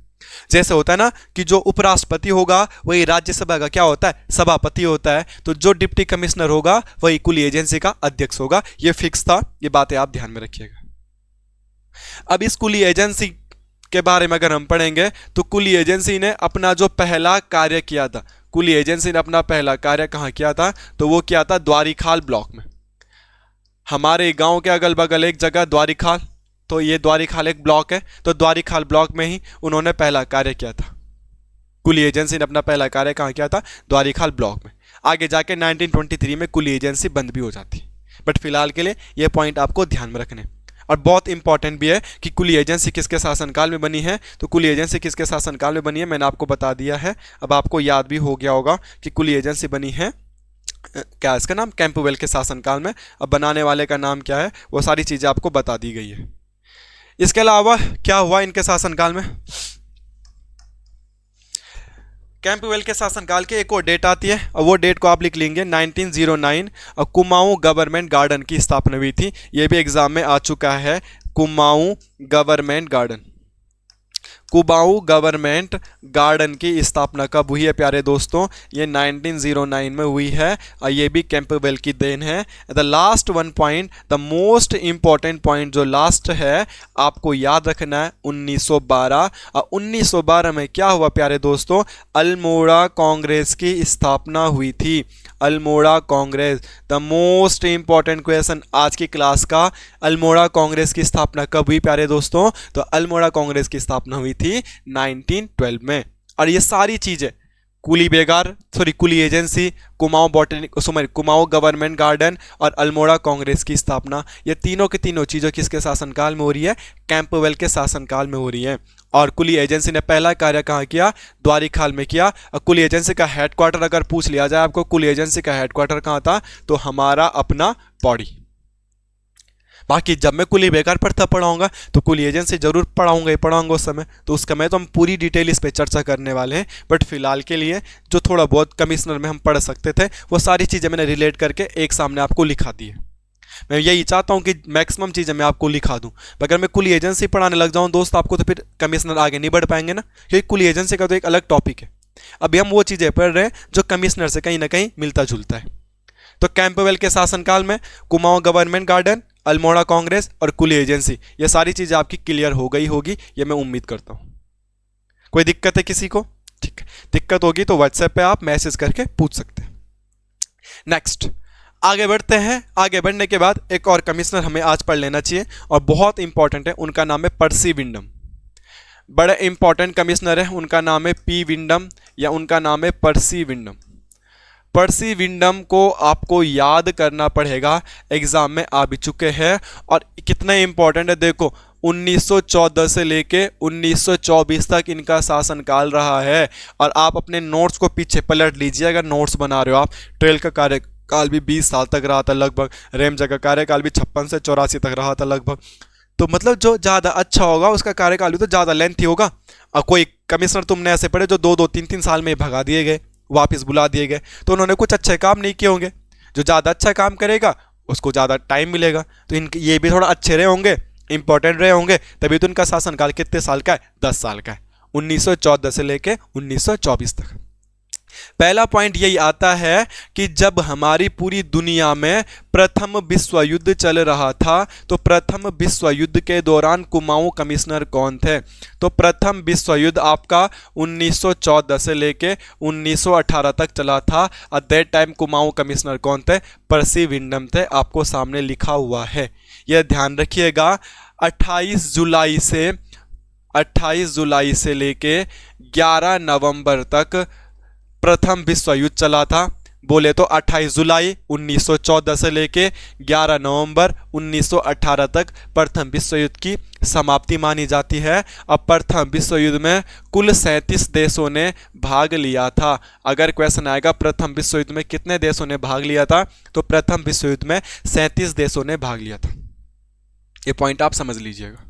जैसे होता है ना कि जो उपराष्ट्रपति होगा वही राज्यसभा का क्या होता है? सभापति होता है। तो जो डिप्टी कमिश्नर होगा वही कुली एजेंसी का अध्यक्ष होगा। ये फिक्स था, ये बातें आप ध्यान में रखिएगा। अब इस कुली एजेंसी के बारे में अगर हम पढ़ेंगे तो कुली एजेंसी ने अपना जो पहला कार्य किया था, कुली एजेंसी ने अपना पहला कार्य कहाँ किया था? तो वो किया था द्वारीखाल ब्लॉक में। हमारे गांव के अगल बगल एक जगह द्वारीखाल, तो ये द्वारीखाल एक ब्लॉक है, तो द्वारीखाल ब्लॉक में ही उन्होंने पहला कार्य किया था। कुली एजेंसी ने अपना पहला कार्य कहाँ किया था? द्वारीखाल ब्लॉक में। आगे जाके 1923 में कुली एजेंसी बंद भी हो जाती है, बट फिलहाल के लिए ये पॉइंट आपको ध्यान में रखने। और बहुत इंपॉर्टेंट भी है कि कुली एजेंसी किसके शासनकाल में बनी है। तो कुली एजेंसी किसके शासनकाल में बनी है मैंने आपको बता दिया है। अब आपको याद भी हो गया होगा कि कुली एजेंसी बनी है क्या इसका नाम, कैंपबेल के शासनकाल में। अब बनाने वाले का नाम क्या है वो सारी चीज़ें आपको बता दी गई है। इसके अलावा क्या हुआ इनके शासनकाल में, कैंपबेल के शासनकाल के एक और डेट आती है और वो डेट को आप लिख लेंगे 1909 और कुमाऊं गवर्नमेंट गार्डन की स्थापना हुई थी। ये भी एग्जाम में आ चुका है, Kumaon government garden. Kumaon government garden की स्थापना कब हुई है प्यारे दोस्तों, ये 1909 में हुई है और ये भी कैंपबेल की देन है। The last one point, the most important point जो लास्ट है आपको याद रखना है 1912। और 1912 में क्या हुआ प्यारे दोस्तों, अल्मोड़ा कांग्रेस की स्थापना हुई थी। Almora Congress, the most important question आज की क्लास का, अल्मोड़ा कांग्रेस की स्थापना कब हुई प्यारे दोस्तों, तो अल्मोड़ा कांग्रेस की स्थापना हुई थी 1912 में। और ये सारी चीजें कुली एजेंसी, कुमाऊं गवर्नमेंट गार्डन और अल्मोड़ा कांग्रेस की स्थापना, ये तीनों की तीनों चीजें किसके शासनकाल में हो रही है, कैंपबेल के शासनकाल में हो रही है। और कुली एजेंसी ने पहला कार्य कहाँ किया, द्वारिखाल में किया। और कुली एजेंसी का हेडक्वार्टर अगर पूछ लिया जाए आपको, कुली एजेंसी का हेडक्वार्टर कहाँ था, तो हमारा अपना पौड़ी। बाकी जब मैं कुली बेकार पर पढ़ाऊंगा तो कुली एजेंसी जरूर पढ़ाऊंगा उस समय, तो उस समय तो हम पूरी डिटेल इस पे चर्चा करने वाले हैं। बट फिलहाल के लिए जो थोड़ा बहुत कमिश्नर में हम पढ़ सकते थे वो सारी चीज़ें मैंने रिलेट करके एक सामने आपको लिखा दी है। मैं यही चाहता हूं कि मैक्सिमम चीज़ें मैं आपको लिखा दूं। अगर मैं कुली एजेंसी पढ़ाने लग जाऊं दोस्त आपको, तो फिर कमिश्नर आगे नहीं बढ़ पाएंगे ना, क्योंकि कुली एजेंसी का तो एक अलग टॉपिक है। अभी हम वो चीज़ें पढ़ रहे हैं जो कमिश्नर से कहीं ना कहीं मिलता जुलता है। तो कैंपबेल के शासनकाल में कुमाऊं गवर्नमेंट गार्डन, अल्मोड़ा कांग्रेस और कुली एजेंसी, ये सारी चीज़ें आपकी क्लियर हो गई होगी, ये मैं उम्मीद करता हूं। कोई दिक्कत है किसी को? ठीक है, दिक्कत होगी तो व्हाट्सएप पे आप मैसेज करके पूछ सकते हैं। नेक्स्ट आगे बढ़ते हैं। आगे बढ़ने के बाद एक और कमिश्नर हमें आज पढ़ लेना चाहिए और बहुत इंपॉर्टेंट है, उनका नाम है पर्सी विंडम। बड़े इंपॉर्टेंट कमिश्नर है, उनका नाम है पी विंडम या उनका नाम है पर्सी विंडम। पर्सी विंडम को आपको याद करना पड़ेगा, एग्जाम में आ भी चुके हैं और कितने इंपॉर्टेंट है देखो। 1914 से लेके 1924 तक इनका शासनकाल रहा है। और आप अपने नोट्स को पीछे पलट लीजिए, अगर नोट्स बना रहे हो आप। ट्वेल्व का कार्यकाल भी 20 साल तक रहा था लगभग, रेमजा का कार्यकाल भी 56 से 84 तक रहा था लगभग। तो मतलब जो ज़्यादा अच्छा होगा उसका कार्यकाल भी तो ज़्यादा लेंथी होगा। और कोई कमिश्नर तुमने ऐसे पढ़े जो 2-2, 3-3 साल में भगा दिए गए, वापस बुला दिए गए, तो उन्होंने कुछ अच्छे काम नहीं किए होंगे। जो ज़्यादा अच्छा काम करेगा उसको ज़्यादा टाइम मिलेगा। तो इनके ये भी थोड़ा अच्छे रहे होंगे, इंपॉर्टेंट रहे होंगे, तभी तो इनका शासनकाल कितने साल का है, 10 साल का है, 1914 से लेके 1924 तक। पहला पॉइंट यही आता है कि जब हमारी पूरी दुनिया में प्रथम विश्व युद्ध चल रहा था, तो प्रथम विश्व युद्ध के दौरान कुमाऊं कमिश्नर कौन थे, तो प्रथम विश्व युद्ध आपका 1914 से लेके 1918 तक चला था। At that time Kumaon commissioner कौन थे, पर्सी विंडम थे, आपको सामने लिखा हुआ है, यह ध्यान रखिएगा। 28 जुलाई से लेके 11 नवंबर तक प्रथम विश्व युद्ध चला था। बोले तो 28 जुलाई 1914 से लेके 11 नवंबर 1918 तक प्रथम विश्व युद्ध की समाप्ति मानी जाती है। अब प्रथम विश्व युद्ध में कुल 37 देशों ने भाग लिया था। अगर क्वेश्चन आएगा प्रथम विश्व युद्ध में कितने देशों ने भाग लिया था, तो प्रथम विश्व युद्ध में 37 देशों ने भाग लिया था। ये पॉइंट आप समझ लीजिएगा।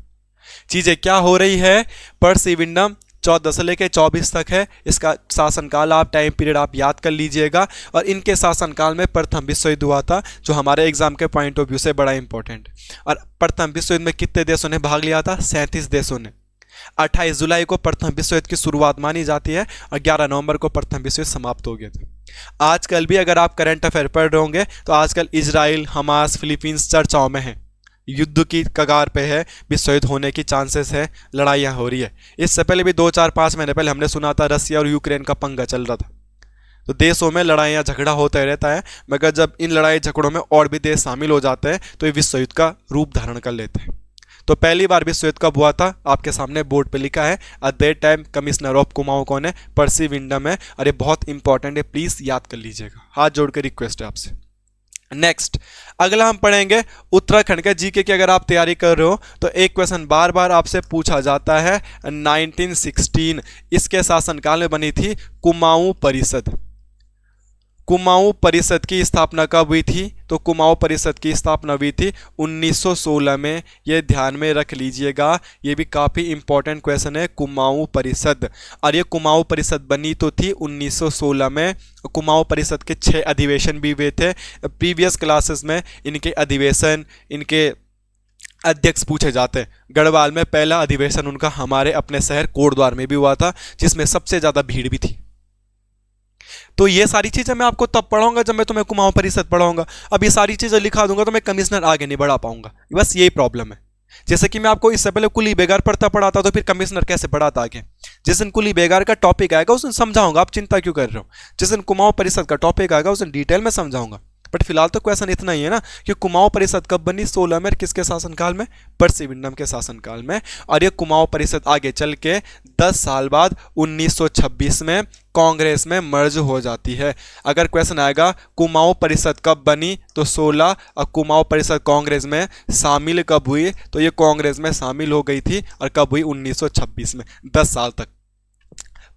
चीजें क्या हो रही है, पर्सी विंडम 14 से लेकर 24 तक है, इसका शासनकाल आप टाइम पीरियड आप याद कर लीजिएगा। और इनके शासनकाल में प्रथम विश्व युद्ध हुआ था, जो हमारे एग्जाम के पॉइंट ऑफ व्यू से बड़ा इंपॉर्टेंट। और प्रथम विश्व युद्ध में कितने देशों ने भाग लिया था, 37 देशों ने। 28 जुलाई को प्रथम विश्व युद्ध की शुरुआत मानी जाती है और 11 नवंबर को प्रथम विश्व युद्ध समाप्त हो गया था। आजकल भी अगर आप करंट अफेयर पढ़ रहे होंगे तो आजकल इजराइल, हमास, फिलीपींस चर्चाओं में है, युद्ध की कगार पे है, विश्व युद्ध होने की चांसेस है, लड़ाइयाँ हो रही है। इससे पहले भी 2-4-5 महीने पहले हमने सुना था रसिया और यूक्रेन का पंगा चल रहा था। तो देशों में लड़ाइयाँ झगड़ा होता रहता है, मगर जब इन लड़ाई झगड़ों में और भी देश शामिल हो जाते हैं तो ये विश्व युद्ध का रूप धारण कर लेते हैं। तो पहली बार विश्व युद्ध कब हुआ था, आपके सामने बोर्ड पे लिखा है। At that time commissioner of Kumaon कौन है, पर्सी विंडम है। और ये बहुत इंपॉर्टेंट है, प्लीज याद कर लीजिएगा, हाथ जोड़ कर रिक्वेस्ट है आपसे। नेक्स्ट, अगला हम पढ़ेंगे उत्तराखंड के जीके की। अगर आप तैयारी कर रहे हो तो एक क्वेश्चन बार बार आपसे पूछा जाता है। 1916 इसके शासनकाल में बनी थी कुमाऊं परिषद। कुमाऊं परिषद की स्थापना कब हुई थी? तो कुमाऊं परिषद की स्थापना हुई थी 1916 में। ये ध्यान में रख लीजिएगा, ये भी काफ़ी इंपॉर्टेंट क्वेश्चन है। कुमाऊं परिषद, और ये कुमाऊं परिषद बनी तो थी 1916 में। कुमाऊं परिषद के 6 अधिवेशन भी हुए थे। प्रीवियस क्लासेस में इनके अधिवेशन, इनके अध्यक्ष पूछे जाते हैं। गढ़वाल में पहला अधिवेशन उनका हमारे अपने शहर कोटद्वार में भी हुआ था, जिसमें सबसे ज़्यादा भीड़ भी थी। तो ये सारी चीज़ें मैं आपको तब पढ़ाऊंगा जब मैं तुम्हें कुमाऊं परिषद पढ़ाऊंगा। अब ये सारी चीज़ें लिखा दूंगा तो मैं कमिश्नर आगे नहीं बढ़ा पाऊंगा, बस यही प्रॉब्लम है। जैसे कि मैं आपको इससे पहले कुली बेगार पढ़ता पढ़ाता तो फिर कमिश्नर कैसे पढ़ाता आगे। जिस दिन कुली बेगार का टॉपिक आएगा उस दिन समझाऊंगा, आप चिंता क्यों कर रहे हो। जिस दिन कुमाऊं परिषद का टॉपिक आएगा उस दिन डिटेल में समझाऊंगा। बट फिलहाल तो क्वेश्चन इतना ही है ना कि कुमाऊं परिषद कब बनी? 16 में। किसके शासनकाल में? परसी विंडम के शासनकाल में। और ये कुमाऊं परिषद आगे चल के 10 साल बाद 1926 में कांग्रेस में मर्ज हो जाती है। अगर क्वेश्चन आएगा कुमाऊं परिषद कब बनी तो 16, और कुमाऊं परिषद कांग्रेस में शामिल कब हुई तो ये कांग्रेस में शामिल हो गई थी। और कब हुई? 1926 में। 10 साल तक।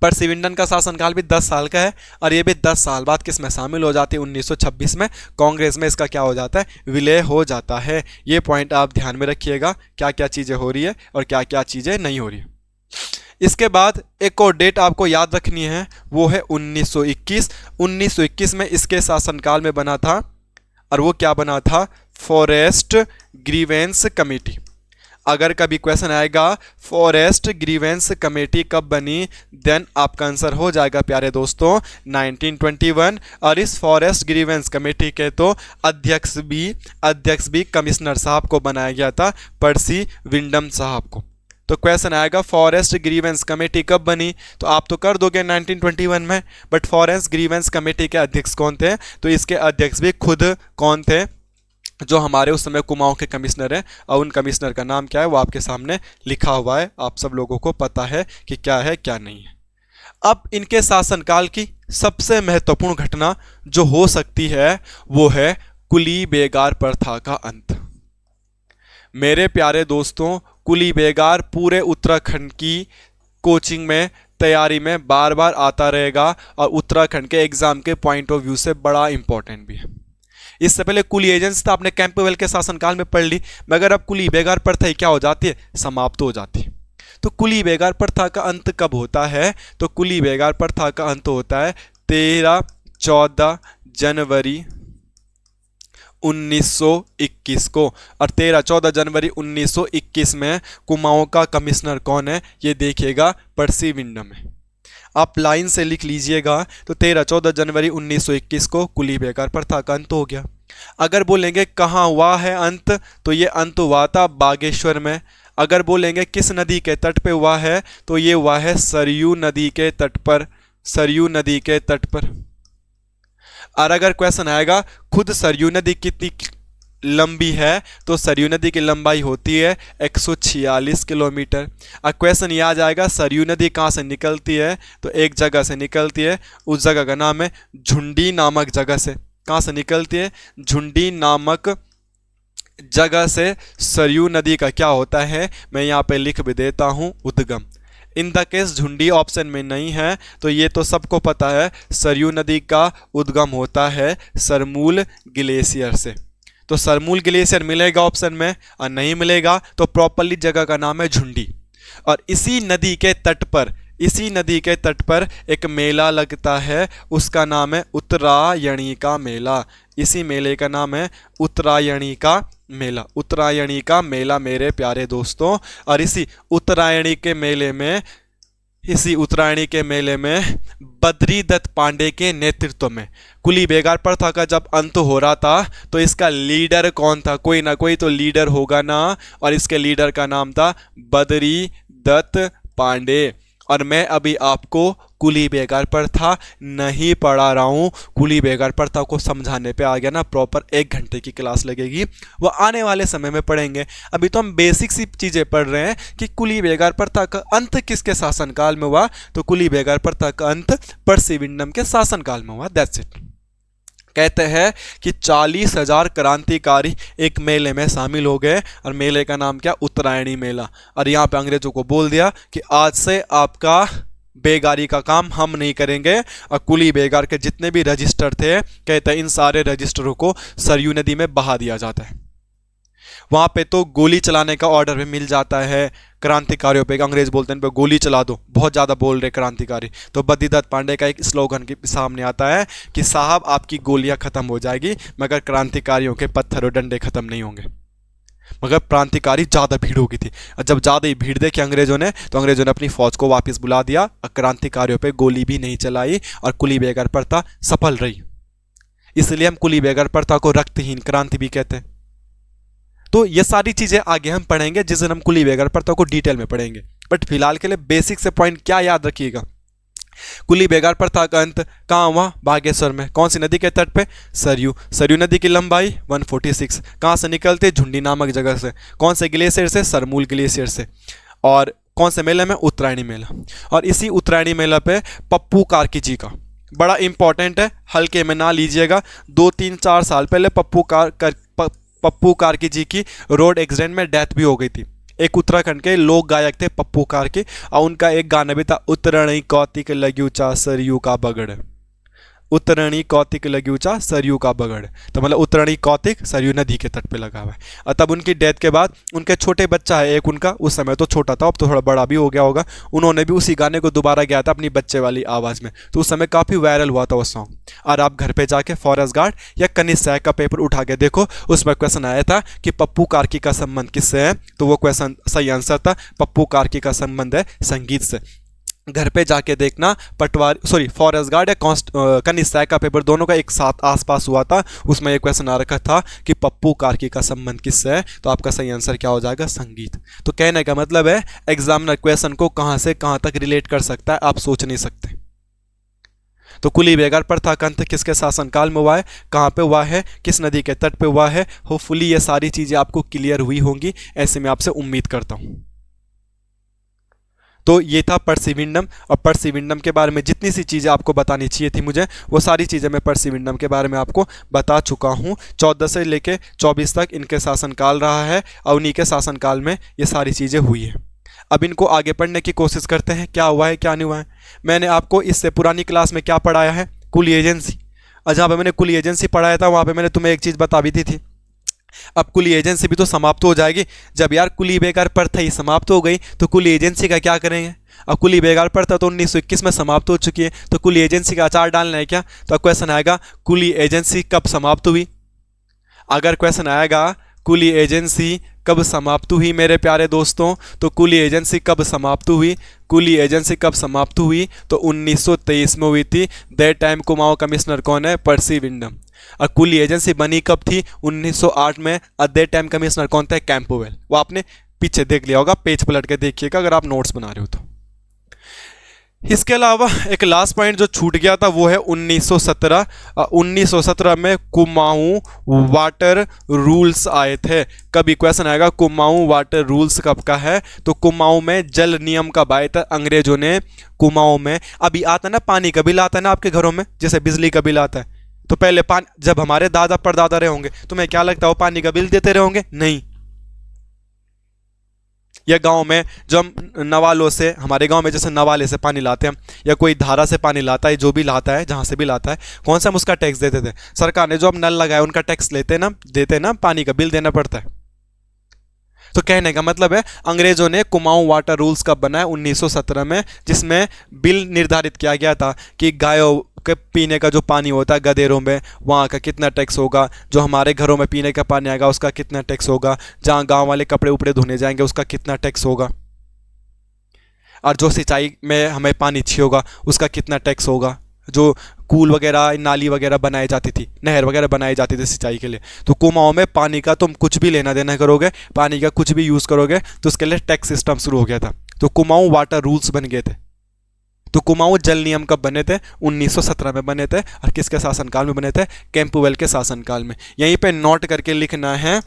परसी विंडम का शासनकाल भी 10 साल का है, और ये भी 10 साल बाद किस में शामिल हो जाती है? 1926 में। कांग्रेस में इसका क्या हो जाता है? विलय हो जाता है। ये पॉइंट आप ध्यान में रखिएगा, क्या क्या चीज़ें हो रही है और क्या क्या चीज़ें नहीं हो रही है। इसके बाद एक और डेट आपको याद रखनी है, वो है 1921। 1921 में इसके शासनकाल में बना था, और वो क्या बना था? Forest grievance committee. अगर कभी क्वेश्चन आएगा फॉरेस्ट ग्रीवेंस कमेटी कब बनी, देन आपका आंसर हो जाएगा प्यारे दोस्तों 1921। और इस फॉरेस्ट ग्रीवेंस कमेटी के तो अध्यक्ष भी कमिश्नर साहब को बनाया गया था, परसी विंडम साहब को। तो क्वेश्चन आएगा फॉरेस्ट ग्रीवेंस कमेटी कब बनी, तो आप तो कर दोगे 1921 में। बट फॉरेस्ट ग्रीवेंस कमेटी के अध्यक्ष कौन थे? तो इसके अध्यक्ष भी खुद कौन थे? जो हमारे उस समय कुमाऊं के कमिश्नर हैं, और उन कमिश्नर का नाम क्या है वो आपके सामने लिखा हुआ है। आप सब लोगों को पता है कि क्या है क्या नहीं है। अब इनके शासनकाल की सबसे महत्वपूर्ण घटना जो हो सकती है वो है कुली बेगार प्रथा का अंत। मेरे प्यारे दोस्तों, कुली बेगार पूरे उत्तराखंड की कोचिंग में, तैयारी में बार बार आता रहेगा, और उत्तराखंड के एग्जाम के पॉइंट ऑफ व्यू से बड़ा इंपॉर्टेंट भी है। इससे पहले कुली एजेंसी आपने कैंपबेल के शासनकाल में पढ़ ली, मगर अब कुली बेगार प्रथा क्या हो जाती है? समाप्त हो जाती है। तो कुली बेगार प्रथा का अंत कब होता है? तो कुली बेगार प्रथा का अंत होता है 13-14 जनवरी 1921 को। और 13-14 जनवरी 1921 में कुमाऊं का कमिश्नर कौन है? ये देखिएगा, परसी विंडम है। आप लाइन से लिख लीजिएगा। तो 13-14 जनवरी 1921 को कुली बेगार प्रथा का अंत हो गया। अगर बोलेंगे कहाँ हुआ है अंत, तो ये अंत हुआ था बागेश्वर में। अगर बोलेंगे किस नदी के तट पे हुआ है, तो ये हुआ है सरयू नदी के तट पर। सरयू नदी के तट पर। और अगर क्वेश्चन आएगा खुद सरयू नदी कितनी लंबी है, तो सरयू नदी की लंबाई होती है 146 किलोमीटर। अब क्वेश्चन ये आ जाएगा सरयू नदी कहाँ से निकलती है, तो एक जगह से निकलती है, उस जगह का नाम है झुंडी नामक जगह से। कहाँ से निकलती है? झुंडी नामक जगह से सरयू नदी का क्या होता है, मैं यहाँ पे लिख भी देता हूँ, उद्गम। इन द केस झुंडी ऑप्शन में नहीं है, तो ये तो सबको पता है, सरयू नदी का उद्गम होता है सरमूल ग्लेशियर से। तो सरमूल ग्लेशियर मिलेगा ऑप्शन में, और नहीं मिलेगा तो प्रॉपरली जगह का नाम है झुंडी। और इसी नदी के तट पर एक मेला लगता है, उसका नाम है उत्तरायणी का मेला। इसी मेले का नाम है उत्तरायणी का मेला। उत्तरायणी का मेला मेरे प्यारे दोस्तों। और इसी उत्तरायणी के मेले में बद्री दत्त पांडे के नेतृत्व में कुली बेगार प्रथा का जब अंत हो रहा था, तो इसका लीडर कौन था? कोई ना कोई तो लीडर होगा ना, और इसके लीडर का नाम था बद्री दत्त पांडे। और मैं अभी आपको कुली बेगार प्रथा नहीं पढ़ा रहा हूँ, कुली बेगार प्रथा को समझाने पे आ गया ना, प्रॉपर 1 घंटे की क्लास लगेगी, वो आने वाले समय में पढ़ेंगे। अभी तो हम बेसिक सी चीज़ें पढ़ रहे हैं कि कुली बेगार प्रथा का अंत किसके शासनकाल में हुआ, तो कुली बेगार प्रथा का अंत परसी विंडम के शासनकाल में हुआ। That's it. कहते हैं कि 40,000 क्रांतिकारी एक मेले में शामिल हो गए और मेले का नाम क्या, उत्तरायणी मेला। और यहाँ पे अंग्रेजों को बोल दिया कि आज से आपका बेगारी का काम हम नहीं करेंगे। और कुली बेगार के जितने भी रजिस्टर थे, कहते हैं इन सारे रजिस्टरों को सरयू नदी में बहा दिया जाता है। वहां पे तो गोली चलाने का ऑर्डर भी मिल जाता है क्रांतिकारियों पे। अंग्रेज बोलते हैं इन पे गोली चला दो, बहुत ज़्यादा बोल रहे क्रांतिकारी। तो बद्रीदत्त पांडे का एक स्लोगन के सामने आता है कि साहब आपकी गोलियां खत्म हो जाएगी मगर क्रांतिकारियों के पत्थर और डंडे खत्म नहीं होंगे। मगर क्रांतिकारी ज़्यादा भीड़ हो गई थी और जब ज़्यादा ही भीड़ देखी अंग्रेजों ने, तो अंग्रेजों ने अपनी फौज को वापस बुला दिया और क्रांतिकारियों पे गोली भी नहीं चलाई और कुली बेगार प्रथा सफल रही। इसलिए हम कुली बेगार प्रथा को रक्तहीन क्रांति भी कहते हैं। तो ये सारी चीज़ें आगे हम पढ़ेंगे जिस दिन हम कुली बेगार प्रथा को डिटेल में पढ़ेंगे। बट फिलहाल के लिए बेसिक से पॉइंट क्या याद रखिएगा, कुली बेगार प्रथा का अंत कहाँ हुआ, बागेश्वर में। कौन सी नदी के तट पे, सरयू। सरयू नदी की लंबाई 146। कहाँ से निकलते, झुंडी नामक जगह से। कौन से ग्लेशियर से, सरमूल ग्लेशियर से। और कौन से मेले में, उत्तरायणी मेला। और इसी उत्तरायणी मेला पे पप्पू कार्की जी का बड़ा इंपॉर्टेंट है, हल्के में ना लीजिएगा। 2-3-4 साल पहले पप्पू कार्की जी की रोड एक्सीडेंट में डेथ भी हो गई थी। एक उत्तराखंड के लोक गायक थे पप्पू कार्की और उनका एक गाना भी था, उत्तरायणी कौतिक लग्यूचा सरयू का बगड़। उत्तरायणी कौतिक लग्यूचा सरयू का बगड़, तो मतलब उत्तरायणी कौतिक सरयू नदी के तट पे लगा हुआ है। और तब उनकी डेथ के बाद उनके छोटे बच्चा है एक उनका, उस समय तो छोटा था, अब तो थोड़ा बड़ा भी हो गया होगा, उन्होंने भी उसी गाने को दोबारा गाया था अपनी बच्चे वाली आवाज़ में। तो उस समय काफ़ी वायरल हुआ था वो सॉन्ग। और आप घर पे जाके फॉरेस्ट गार्ड या कनिष्ठ सहायक का पेपर उठा के देखो, उसमें क्वेश्चन आया था कि पप्पू कार्की का संबंध किससे है, तो वो क्वेश्चन सही आंसर था, पप्पू कार्की का संबंध है संगीत से। घर पे जाके देखना, फॉरेस्ट गार्ड या कनिष्ठ सहायक का पेपर दोनों का एक साथ आसपास हुआ था, उसमें एक क्वेश्चन आ रखा था कि पप्पू कार्की का संबंध किससे है, तो आपका सही आंसर क्या हो जाएगा, संगीत। तो कहने का मतलब है एग्जामिनर क्वेश्चन को कहाँ से कहाँ तक रिलेट कर सकता है, आप सोच नहीं सकते। तो कुली बेगार प्रथा का अंत किसके शासनकाल में हुआ है, कहाँ पे हुआ है, किस नदी के तट पे हुआ है। होपफुली ये सारी चीज़ें आपको क्लियर हुई होंगी, ऐसे मैं आपसे उम्मीद करता हूँ। तो ये था पर्सिविंडम। और पर्सिविंडम के बारे में जितनी सी चीज़ें आपको बतानी चाहिए थी मुझे, वो सारी चीज़ें मैं पर्सिविंडम के बारे में आपको बता चुका हूँ। 14 से लेके 24 तक इनके शासनकाल रहा है और उन्हीं के शासनकाल में ये सारी चीज़ें हुई है। अब इनको आगे पढ़ने की कोशिश करते हैं, क्या हुआ है क्या नहीं हुआ है। मैंने आपको इससे पुरानी क्लास में क्या पढ़ाया है, कुली एजेंसी। और जहाँ पर मैंने कुली एजेंसी पढ़ाया था वहाँ पर मैंने तुम्हें एक चीज़ बता भी दी थी। अब कुली एजेंसी भी तो समाप्त हो जाएगी। जब यार कुली बेगार प्रथा ही समाप्त हो गई तो कुली एजेंसी का क्या करेंगे। अब कुली बेगार प्रथा तो 1921 में समाप्त हो चुकी है, तो कुली एजेंसी का अचार डालना है क्या। तो अब क्वेश्चन आएगा कुली एजेंसी कब समाप्त हुई। अगर क्वेश्चन आएगा कुली एजेंसी कब समाप्त हुई मेरे प्यारे दोस्तों, तो कुली एजेंसी कब समाप्त हुई, कुली एजेंसी कब समाप्त हुई, तो 1923 में हुई थी। दैट टाइम कुमाऊं कमिश्नर कौन है, पर्सिविंडम। और कुली एजेंसी बनी कब थी, 1908 में। एट दैट टाइम कमिश्नर कौन था, कैंपबेल। वो आपने पीछे देख लिया होगा, पेज पलट के देखिएगा अगर आप नोट्स बना रहे हो तो। इसके अलावा एक लास्ट पॉइंट जो छूट गया था वो है 1917। 1917 में कुमाऊं वाटर रूल्स आए थे। कभी क्वेश्चन आएगा कुमाऊं वाटर रूल्स कब का है, तो कुमाऊं में जल नियम कब आए थे। अंग्रेजों ने कुमाऊं में, अभी आता है ना पानी का बिल आता है ना आपके घरों में, जैसे बिजली का बिल आता है, तो पहले पानी, जब हमारे दादा परदादा रहे होंगे तुम्हें क्या लगता है वो पानी का बिल देते रहे होंगे, नहीं। या गांव में जो हम नवालों से, हमारे गांव में जैसे नवाले से पानी लाते हैं या कोई धारा से पानी लाता है, जो भी लाता है जहां से भी लाता है, कौन सा हम उसका टैक्स देते थे। सरकार ने जो अब नल लगाया उनका टैक्स देते ना, पानी का बिल देना पड़ता है। तो कहने का मतलब है अंग्रेजों ने कुमाऊं वाटर रूल्स कब बनाया, 1917 में, जिसमें बिल निर्धारित किया गया था कि गायों के पीने का जो पानी होता है गदेरों में, वहाँ का कितना टैक्स होगा, जो हमारे घरों में पीने का पानी आएगा उसका कितना टैक्स होगा, जहाँ गांव वाले कपड़े उपड़े धोने जाएंगे उसका कितना टैक्स होगा, और जो सिंचाई में हमें पानी चाहिए होगा उसका कितना टैक्स होगा। जो कूल वगैरह नाली वगैरह बनाई जाती थी, नहर वगैरह बनाई जाती थी सिंचाई के लिए, तो कुमाऊं में पानी का तुम कुछ भी लेना देना करोगे, पानी का कुछ भी यूज़ करोगे तो उसके लिए टैक्स सिस्टम शुरू हो गया था। तो कुमाऊं वाटर रूल्स बन गए थे। तो कुमाऊं जल नियम कब बने थे, 1917 में बने थे। और किसके शासनकाल में बने थे, कैंपबेल के शासनकाल में। यहीं पे नोट करके लिखना है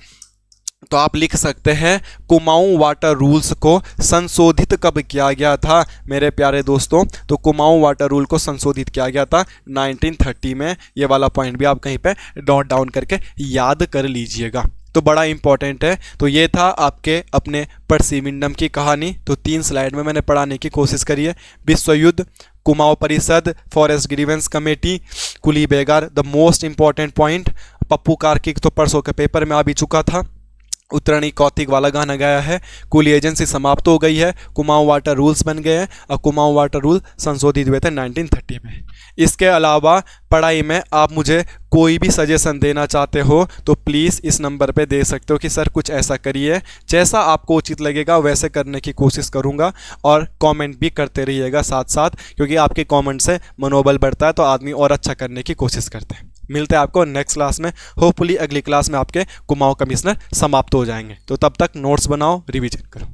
तो आप लिख सकते हैं कुमाऊं वाटर रूल्स को संशोधित कब किया गया था मेरे प्यारे दोस्तों। तो कुमाऊं वाटर रूल को संशोधित किया गया था 1930 में। ये वाला पॉइंट भी आप कहीं पे नोट डाउन करके याद कर लीजिएगा, तो बड़ा इंपॉर्टेंट है। तो ये था आपके अपने पर्सिमिंडम की कहानी। तो 3 स्लाइड में मैंने पढ़ाने की कोशिश करी है। विश्व युद्ध, कुमाऊं परिषद, फॉरेस्ट ग्रीवेंस कमेटी, कुली बेगार, the most important point. Pappu Karki तो परसों के पेपर में आ भी चुका था, उत्तराणी कौतिक वाला गाना गाया है। कुली एजेंसी समाप्त हो गई है, कुमाऊं वाटर रूल्स बन गए हैं और कुमाऊं वाटर रूल संशोधित हुए थे 1930 में। इसके अलावा पढ़ाई में आप मुझे कोई भी सजेशन देना चाहते हो तो प्लीज़ इस नंबर पे दे सकते हो कि सर कुछ ऐसा करिए, जैसा आपको उचित लगेगा वैसे करने की कोशिश करूँगा। और कमेंट भी करते रहिएगा साथ साथ, क्योंकि आपके कमेंट से मनोबल बढ़ता है तो आदमी और अच्छा करने की कोशिश करते हैं। मिलते हैं आपको नेक्स्ट क्लास में। होपफुली अगली क्लास में आपके कुमाऊं कमिश्नर समाप्त हो जाएंगे। तो तब तक नोट्स बनाओ, रिवीजन करो।